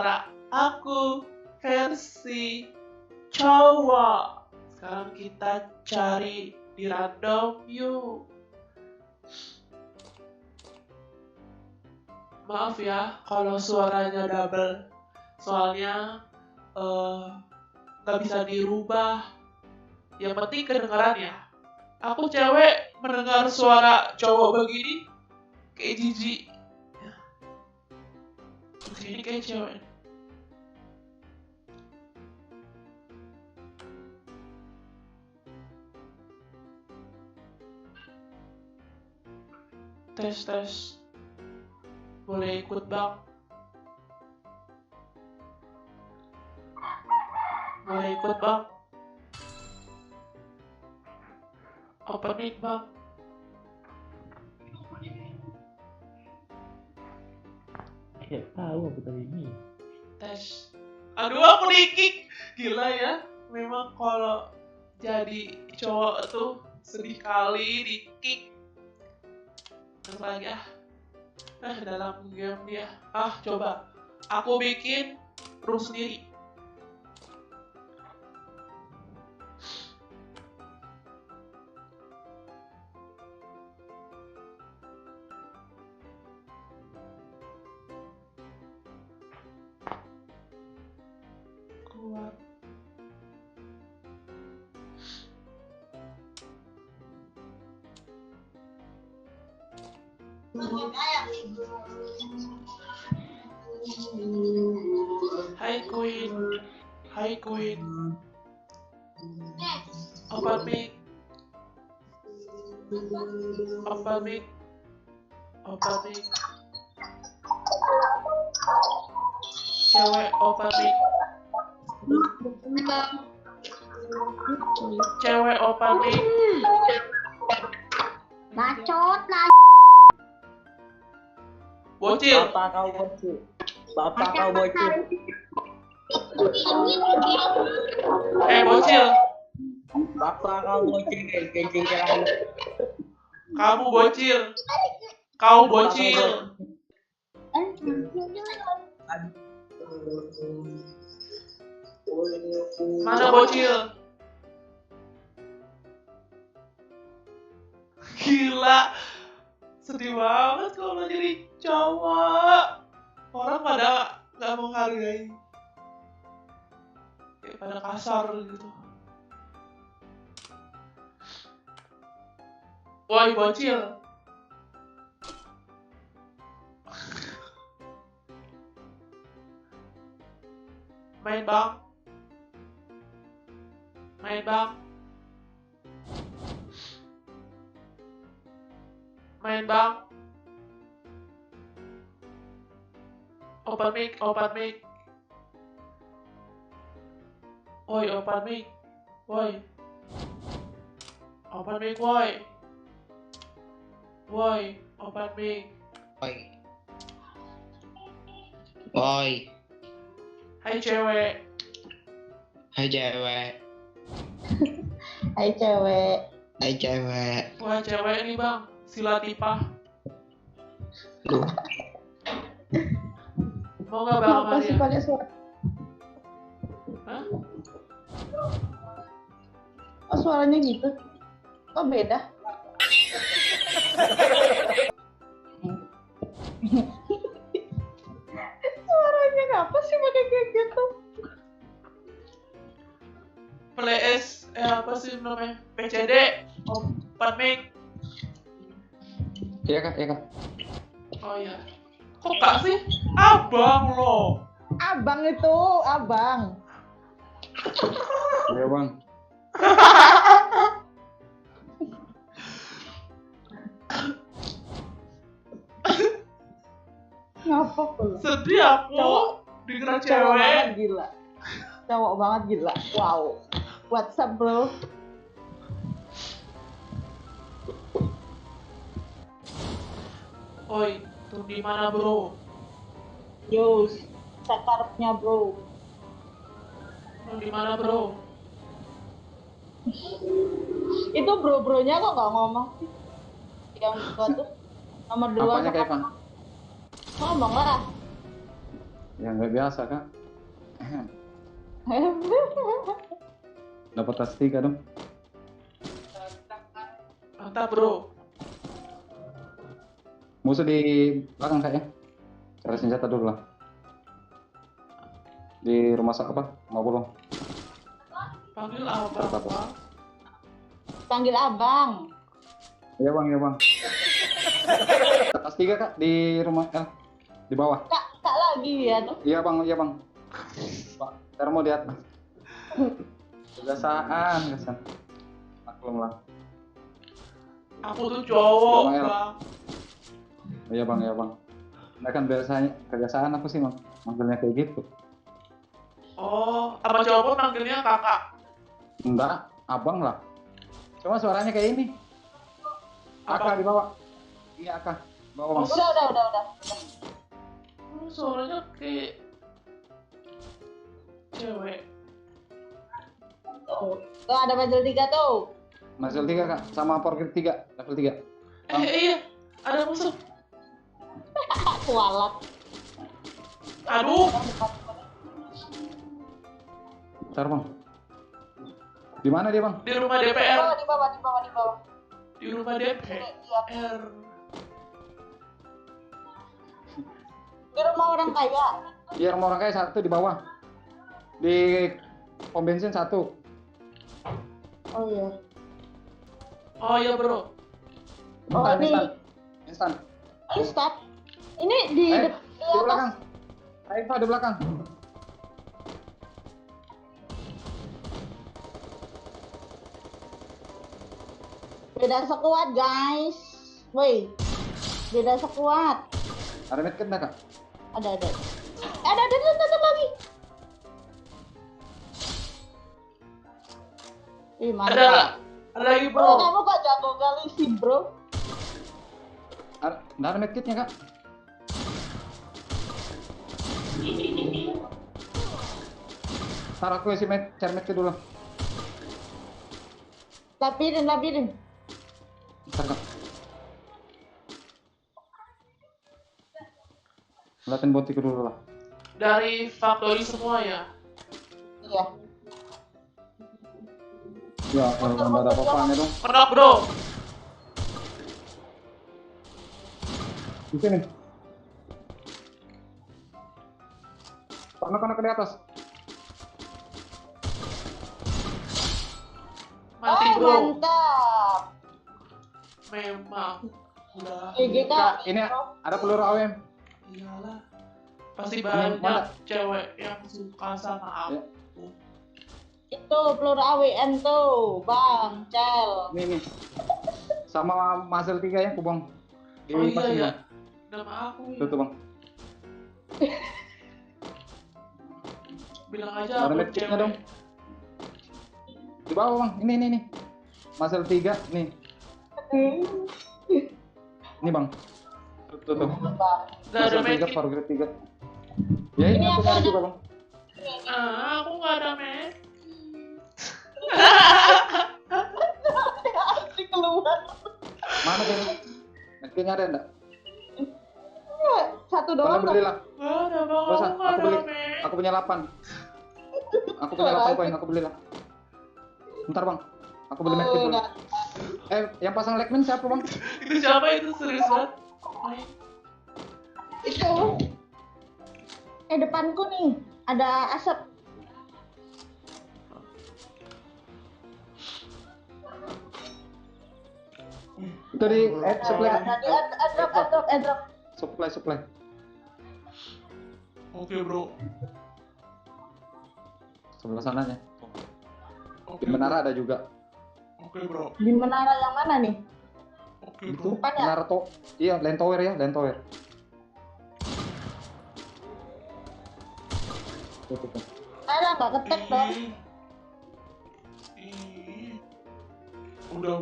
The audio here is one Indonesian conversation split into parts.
suara aku versi cowok. Sekarang kita cari di random yuk. Maaf ya kalau suaranya double, soalnya nggak bisa dirubah. Yang penting kedengeran ya. Aku cewek mendengar suara cowok begini kayak jijik. Ini kayak cewek. Tes. Boleh ikut bang? Boleh ikut bang? Opening bang? Tidak tahu aku tadi ini. Tes. Aduh aku di-kick. Gila ya. Memang kalau jadi cowok tuh sedih kali di-kick. Terus lagi dalam game dia. Coba. Aku bikin room sendiri. Keluar. Hai Queen. Open mic. Cewek open mic. Bacot lah. Bocil. Bapak kau bocil. Bocil. Bapak kau bocil kencing kerang. Kamu bocil. Kau bocil. Mana bocil? Gila. Sedih banget kalau jadi cowok. Orang pada gak menghargai. Kayak pada kasar gitu. Woi bocil. Main bang. Open mic. Woi, open mic. Woi. Open mic. Woi. Hai cewek. Wah cewek nih bang. Sila tipah. Mau gak bang sama dia? Pakai suara? Hah? Oh suaranya gitu? Kok beda? Suaranya apa sih pakai kayak gitu? Apa sih namanya? PCD. Open mic. Iya kak. Oh iya. Kok kak sih? Abang loh. Abang itu, abang. Iya bang. Ngapa lu? Sedih aku. Dengeran cewek. Cowok banget gila. Wow. What's up bro? Oi, tuh di mana bro? Yo, sekarapnya bro. Tuh di mana bro? Itu bro-bronya kok nggak ngomong sih? Yang gua tuh nomor 2 Apanya kayak bang? ngomong lah. Ya nggak biasa kak. Dapat tas 3 dong. Mantap bro. Musuh di belakang kak ya. Cari senjata dulu lah. Di rumah sakit apa? Mau belum? Panggil apa? Bang? Panggil abang. Iya bang, iya bang. Tas 3 kak di rumah di bawah. Kak lagi ya tuh. Iya bang, iya bang. Pak, termo di atas. Kebiasaan, kesan. Maklum lah. Aku tuh cowok Bang El. bang. Iya bang, iya bang. Nah kan biasanya kebiasaan aku sih manggilnya kayak gitu. Oh, sama cowok pun manggilnya kakak. Enggak, abang lah. Cuma suaranya kayak ini. Aka di bawah. Iya Aka. Bawah bang. Udah. Suaranya kayak cewek. Tuh ada baju 3 tuh. Masuk 3 kak, sama Forget 3, level 3. Iya, ada musuh. Kualat. Aduh, Bentar bang. Di mana dia bang? di rumah DPR. Di bawah. Di rumah DPR. Iya. Di rumah orang kaya. Iya rumah orang kaya 1 di bawah. Di pom bensin 1. Oh iya. Oh iya bro. Instan, ini. instan. Instan. Ini di Di atas. belakang. Raifa di belakang. Beda sekuat guys. Woi. Beda sekuat. Ada medkit nggak kak? Ada. Ada lagi. Ih, mantap. Ada lagi Bro, bro. kamu kok jago kali sih, bro? Nggak ada medkitnya kak? Ntar aku isi cari medkit dulu. Lapirin. Ntar kak. Liatin botiku dulu lah. Dari factory semua ya. Iya. Ya, nggak ada apa-apanya dong. Kenapa bro? Di sini. Panak-panak di atas. Mati Oh, bro. mantap. Memang. Udah. GG Kak, kak. ini ada peluru AWM. Iyalah. Pasti Mana? banyak cewek yang suka sama aku. Itu peluru AWM tuh, Bang, Cel. Nih. Sama Mazel 3 ya, kubang. Oh iya Pasti, ya. Bang. Nama aku ya. Tuh bang. Bilang aja Ada aku medkitnya cewek. dong. Di bawah bang. Ini. Mazel 3 nih. Ini bang. Tuh. Gak ada Mazel 3, medkit. Forget 3. Ya ini Ini aku aku cari ada. juga bang. Aku gak ada medkit. Asli keluar. Mana tuh? Medkitnya ada enggak? Satu Boleh doang. belilah. Gak ada bang, Gak usah, aku gak aku ada beli. medkit. Aku punya 8. Aku punya 8 poin, aku belilah. Bentar bang. Aku beli medkit dulu. Yang pasang Legman siapa bang? Itu siapa itu serius banget? Itu. Depanku nih ada asap. Itu di supply. Tadi airdrop. Supply. Oke bro. Sebelah sananya. Oke, Di menara ada juga. Oke bro. Di menara yang mana nih? Oke Itu bro. Depannya? menara iya, land tower ya, land tower. Tuh. Ada nggak ketek dong? Ih. Udah.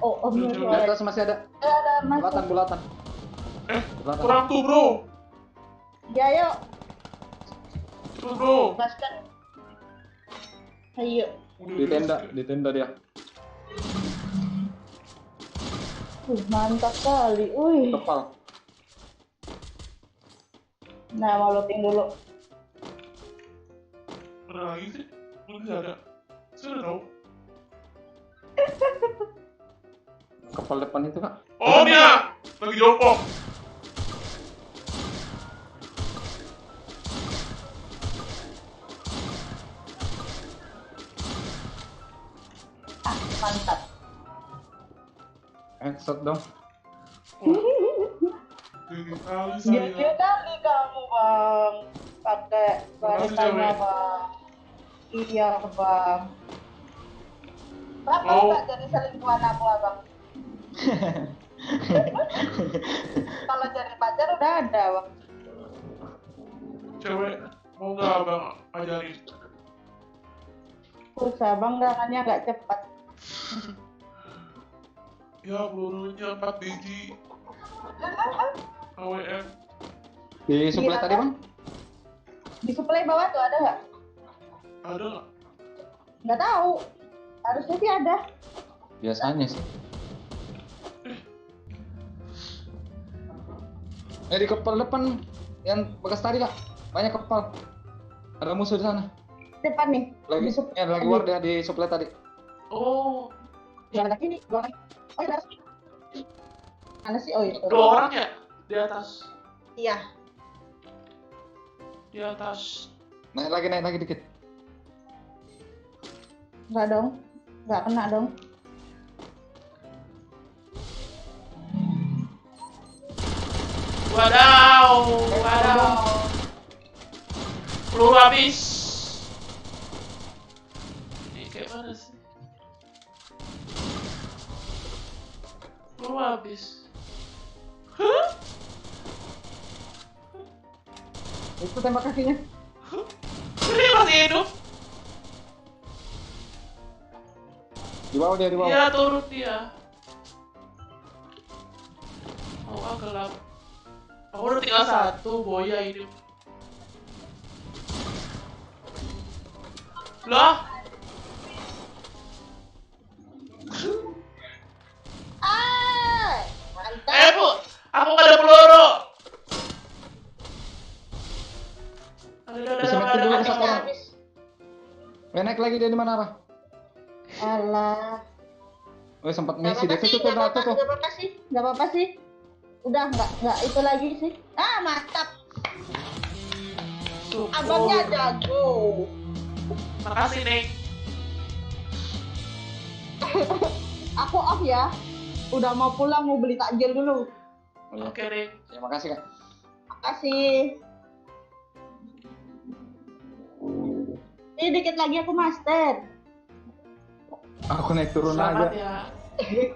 Oh, Udah, Di Boleh. atas masih ada ada masuk. bulatan. Bulatan. Kurang tuh bro. Ya yuk, Cepet bro. lepaskan. Ayo. Udah, Di tenda dia. Mantap kali. Wih. Kepal. Nah, mau looting dulu. Mana lagi sih? Belum ada. Sudah tahu. Kapal depan itu kak. Oh dia lagi jongkok. Ah, mantap. Headshot dong. Tinggi kali Dia saya. kali kamu bang. Pakai Makasih, wanitanya cewek. bang. Iya bang. Bang, Oh. mau nggak jadi selingkuhan aku abang? Kalau jadi pacar udah ada bang. Cewek mau nggak abang ajarin? Susah bang, gerakannya nggak cepat. Ya pelurunya 4 biji. AWM. Di supply Iya, tadi bang? Di supply bawah tuh ada nggak? Ada nggak? Nggak tahu. Harusnya sih ada. Biasanya sih. Di kapal depan yang bekas tadi kak. Banyak kapal. Ada musuh di sana. Depan nih. Lagi Di supply. lagi war dia di supply tadi. Oh, Jangan lagi nih. Dua lagi. Oh iya. Mana sih? Oh itu. 2 orang ya? Di atas. Iya. Di atas. Naik lagi dikit. Nggak dong. Nggak kena dong. Wadaw, wadaw. Peluru habis. Ini kayak mana sih? Peluru habis. Hah? Itu tembak kakinya. Ini masih hidup? Di bawah dia di bawah. Iya, turun dia. Oh, gelap. Aku udah tinggal 1, Boya hidup. Lah? Ah, mantap. Bu, aku nggak ada peluru. Bisa mati dulu, bisa orang. Habis. Naik lagi dia di mana apa? Alah. Oh sempat Nggak misi dia apa-apa sih, tuh nggak apa-apa, tuh. nggak apa-apa sih, nggak apa-apa sih. Udah nggak itu lagi sih. Ah mantap, abangnya jago. Makasih, Neng. Aku off ya. Udah mau pulang, mau beli takjil dulu. Oh, iya. Oke, Neng. Terima kasih kak. Makasih. Ini dikit lagi aku master. Aku naik turun Selamat aja. ya.